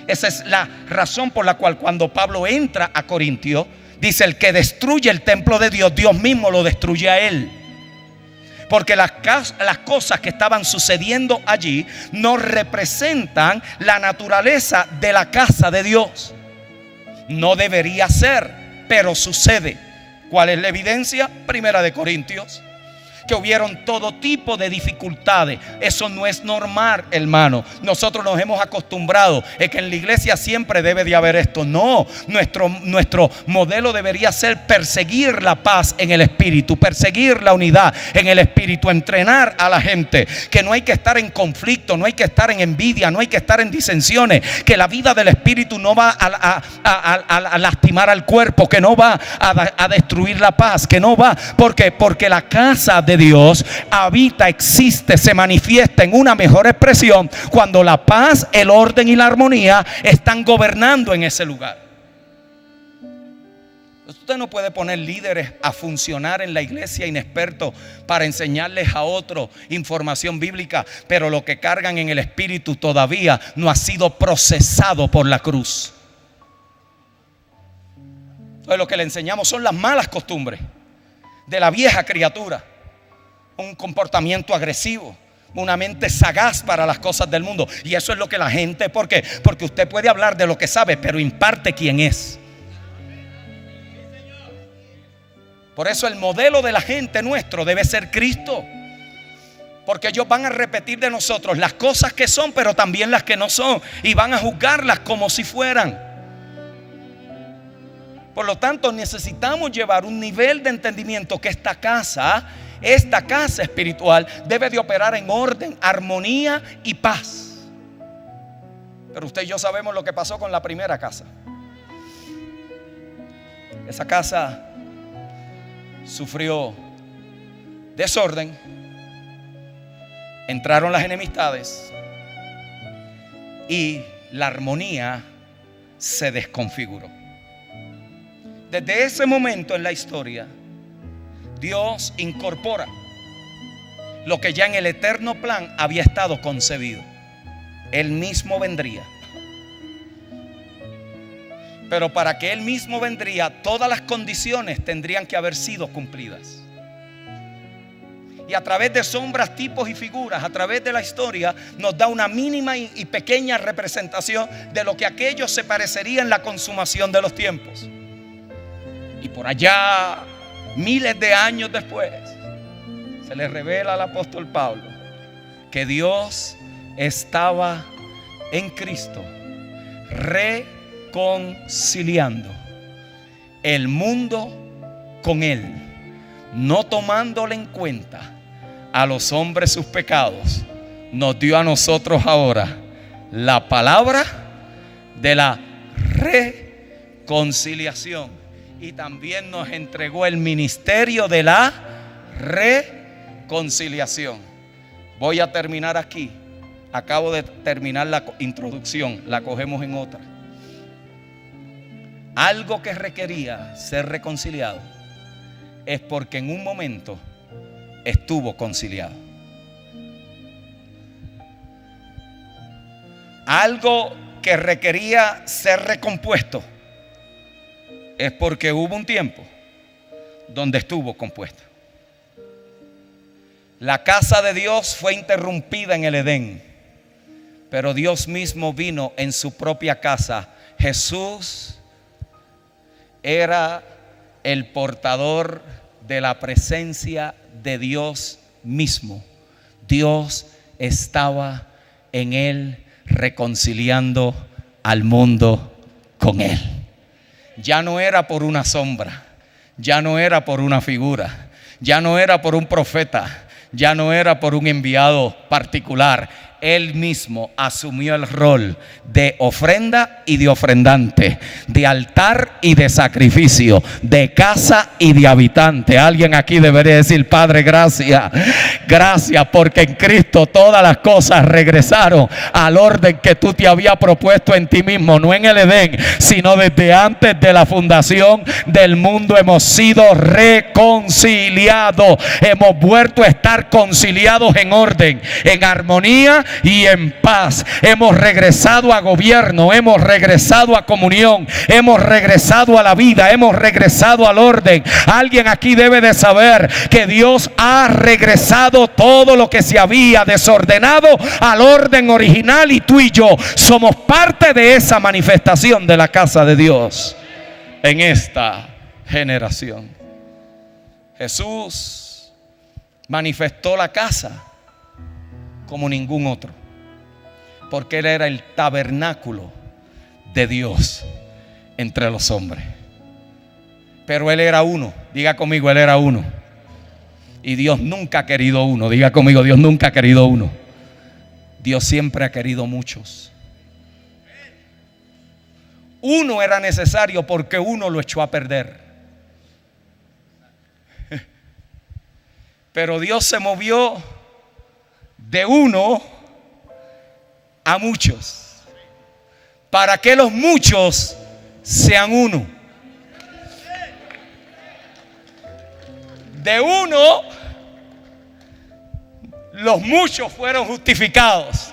Esa es la razón por la cual cuando Pablo entra a Corintio, dice: el que destruye el templo de Dios, Dios mismo lo destruye a él. Porque las cosas que estaban sucediendo allí no representan la naturaleza de la casa de Dios. No debería ser, pero sucede. ¿Cuál es la evidencia? 1 Corintios. Que hubieron todo tipo de dificultades. Eso no es normal, hermano. Nosotros nos hemos acostumbrado a que en la iglesia siempre debe de haber esto. No, nuestro modelo debería ser perseguir la paz en el espíritu, perseguir la unidad en el espíritu, entrenar a la gente que no hay que estar en conflicto, no hay que estar en envidia, no hay que estar en disensiones, que la vida del espíritu no va a lastimar al cuerpo, que no va a destruir la paz, que no va, porque la casa de Dios habita, existe, se manifiesta en una mejor expresión cuando la paz, el orden y la armonía están gobernando en ese lugar. Usted no puede poner líderes a funcionar en la iglesia inexpertos para enseñarles a otros información bíblica, pero lo que cargan en el espíritu todavía no ha sido procesado por la cruz. Entonces lo que le enseñamos son las malas costumbres de la vieja criatura. Un comportamiento agresivo, una mente sagaz para las cosas del mundo. Y eso es lo que la gente, ¿por qué? Porque usted puede hablar de lo que sabe, pero imparte quién es. Por eso el modelo de la gente nuestro debe ser Cristo. Porque ellos van a repetir de nosotros las cosas que son, pero también las que no son, y van a juzgarlas como si fueran. Por lo tanto, necesitamos llevar un nivel de entendimiento que esta casa espiritual debe de operar en orden, armonía y paz. Pero usted y yo sabemos lo que pasó con la primera casa. Esa casa sufrió desorden, entraron las enemistades y la armonía se desconfiguró. Desde ese momento en la historia, Dios incorpora lo que ya en el eterno plan había estado concebido. Él mismo vendría. Pero para que Él mismo vendría, todas las condiciones tendrían que haber sido cumplidas. Y a través de sombras, tipos y figuras, a través de la historia, nos da una mínima y pequeña representación de lo que aquello se parecería en la consumación de los tiempos. Y por allá, miles de años después, se le revela al apóstol Pablo que Dios estaba en Cristo reconciliando el mundo con Él, no tomándole en cuenta a los hombres sus pecados. Nos dio a nosotros ahora la palabra de la reconciliación. Y también nos entregó el ministerio de la reconciliación. Voy a terminar aquí. Acabo de terminar la introducción. La cogemos en otra. Algo que requería ser reconciliado es porque en un momento estuvo conciliado. Algo que requería ser recompuesto es porque hubo un tiempo donde estuvo compuesta. La casa de Dios fue interrumpida en el Edén, pero Dios mismo vino en su propia casa. Jesús era el portador de la presencia de Dios mismo. Dios estaba en Él reconciliando al mundo con Él. Ya no era por una sombra, ya no era por una figura, ya no era por un profeta, ya no era por un enviado particular. Él mismo asumió el rol de ofrenda y de ofrendante, de altar y de sacrificio, de casa y de habitante. Alguien aquí debería decir: Padre, gracias. Gracias porque en Cristo todas las cosas regresaron al orden que tú te habías propuesto en ti mismo. No en el Edén, sino desde antes de la fundación del mundo hemos sido reconciliados. Hemos vuelto a estar conciliados en orden, en armonía y en paz. Hemos regresado a gobierno, hemos regresado a comunión, hemos regresado a la vida, hemos regresado al orden. Alguien aquí debe de saber que Dios ha regresado todo lo que se había desordenado al orden original, y tú y yo somos parte de esa manifestación de la casa de Dios en esta generación. Jesús manifestó la casa como ningún otro, porque Él era el tabernáculo de Dios entre los hombres. Pero Él era uno. Diga conmigo, Él era uno. Y Dios nunca ha querido uno. Diga conmigo, Dios nunca ha querido uno. Dios siempre ha querido muchos. Uno era necesario porque uno lo echó a perder. Pero Dios se movió de uno a muchos, para que los muchos sean uno. De uno, los muchos fueron justificados,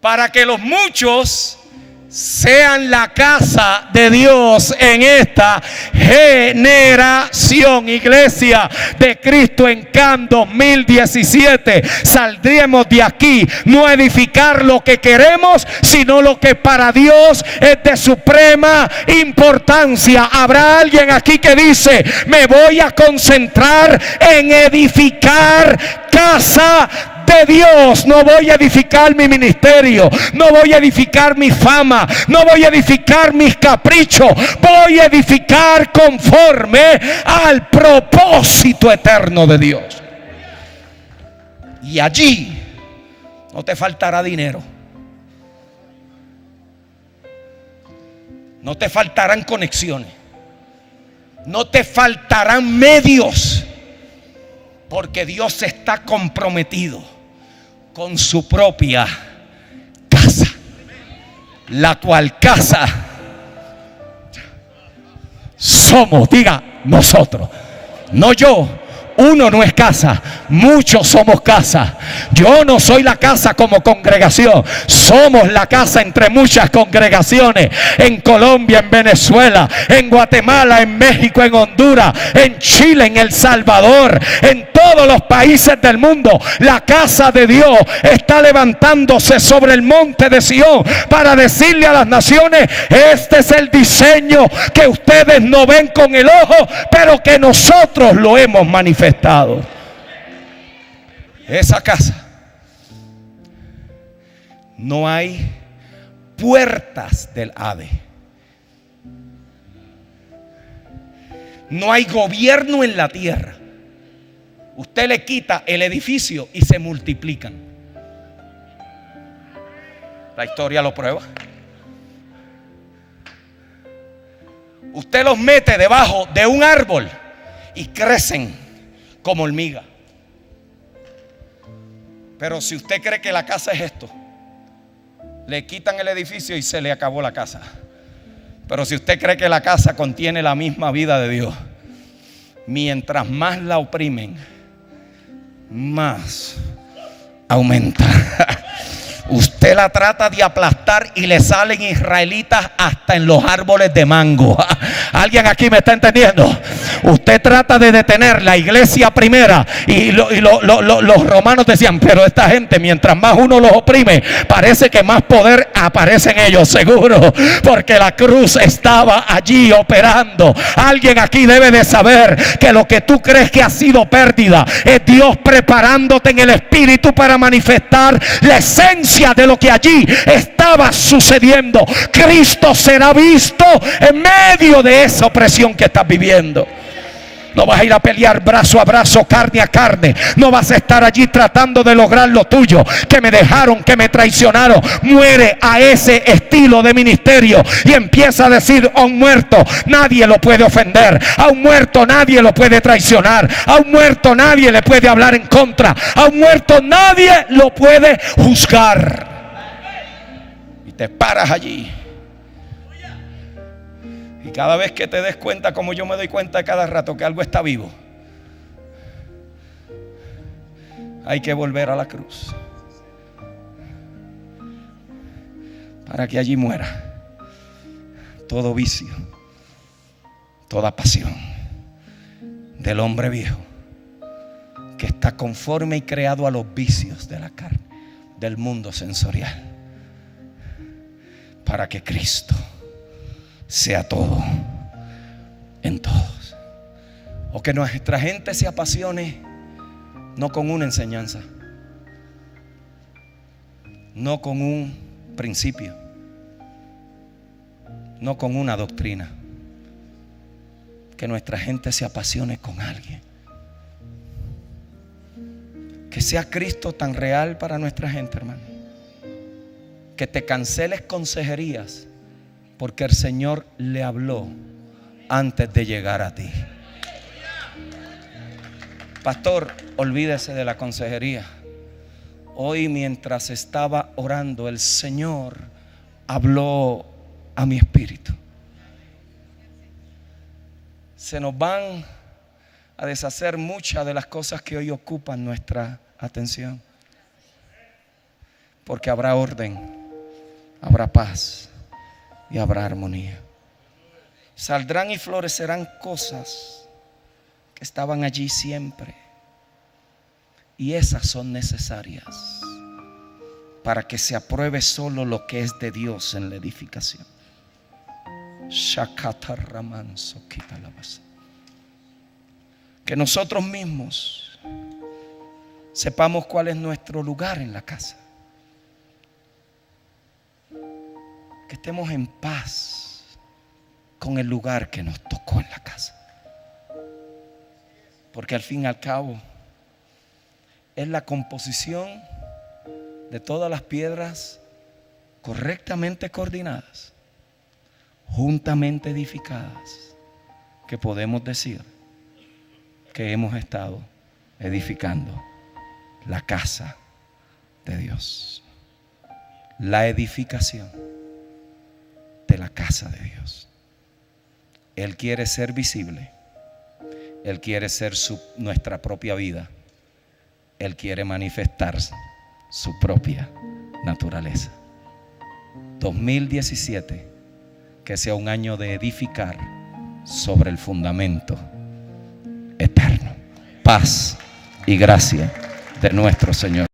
para que los muchos sean la casa de Dios en esta generación. Iglesia de Cristo en CAN 2017, saldremos de aquí no a edificar lo que queremos, sino lo que para Dios es de suprema importancia. Habrá alguien aquí que dice: me voy a concentrar en edificar casa de Dios. No voy a edificar mi ministerio, no voy a edificar mi fama, no voy a edificar mis caprichos, voy a edificar conforme al propósito eterno de Dios. Y allí no te faltará dinero, no te faltarán conexiones, no te faltarán medios, porque Dios está comprometido con su propia casa, la cual casa somos. Diga, nosotros, no yo. Uno no es casa, muchos somos casa. Yo no soy la casa como congregación, somos la casa entre muchas congregaciones. En Colombia, en Venezuela, en Guatemala, en México, en Honduras, en Chile, en El Salvador, en todos los países del mundo. La casa de Dios está levantándose sobre el monte de Sión para decirle a las naciones: este es el diseño que ustedes no ven con el ojo, pero que nosotros lo hemos manifestado. Esa casa, no hay puertas del Hades, no hay gobierno en la tierra. Usted le quita el edificio y se multiplican. La historia lo prueba. Usted los mete debajo de un árbol y crecen como hormiga. Pero si usted cree que la casa es esto, le quitan el edificio y se le acabó la casa. Pero si usted cree que la casa contiene la misma vida de Dios, mientras más la oprimen, más aumenta. Usted la trata de aplastar y le salen israelitas hasta en los árboles de mango. ¿Alguien aquí me está entendiendo? Usted trata de detener la iglesia primera y los romanos decían: pero esta gente, mientras más uno los oprime, parece que más poder aparece en ellos. Seguro, porque la cruz estaba allí operando. Alguien aquí debe de saber que lo que tú crees que ha sido pérdida es Dios preparándote en el espíritu para manifestar la esencia de lo que allí estaba sucediendo. Cristo será visto en medio de esa opresión que estás viviendo. No vas a ir a pelear brazo a brazo, carne a carne. No vas a estar allí tratando de lograr lo tuyo. Que me dejaron, que me traicionaron. Muere a ese estilo de ministerio y empieza a decir: a un muerto nadie lo puede ofender, a un muerto nadie lo puede traicionar, a un muerto nadie le puede hablar en contra, a un muerto nadie lo puede juzgar. Y te paras allí. Y cada vez que te des cuenta, como yo me doy cuenta cada rato, que algo está vivo, hay que volver a la cruz. para que allí muera todo vicio, toda pasión del hombre viejo que está conforme y creado a los vicios de la carne, del mundo sensorial, para que Cristo sea todo en todos. O que nuestra gente se apasione no con una enseñanza, no con un principio, no con una doctrina. Que nuestra gente se apasione con alguien. Que sea Cristo tan real para nuestra gente, hermano. Que te canceles consejerías porque el Señor le habló antes de llegar a ti. Pastor, olvídese de la consejería. Hoy, mientras estaba orando, el Señor habló a mi espíritu. Se nos van a deshacer muchas de las cosas que hoy ocupan nuestra atención, porque habrá orden, habrá paz y habrá armonía. Saldrán y florecerán cosas que estaban allí siempre, y esas son necesarias para que se apruebe solo lo que es de Dios en la edificación. Que nosotros mismos sepamos cuál es nuestro lugar en la casa. Que estemos en paz con el lugar que nos tocó en la casa. Porque al fin y al cabo es la composición de todas las piedras correctamente coordinadas, juntamente edificadas, que podemos decir que hemos estado edificando la casa de Dios. La edificación de la casa de Dios. Él quiere ser visible. Él quiere ser nuestra propia vida. Él quiere manifestar su propia naturaleza. 2017, que sea un año de edificar sobre el fundamento eterno. Paz y gracia de nuestro Señor.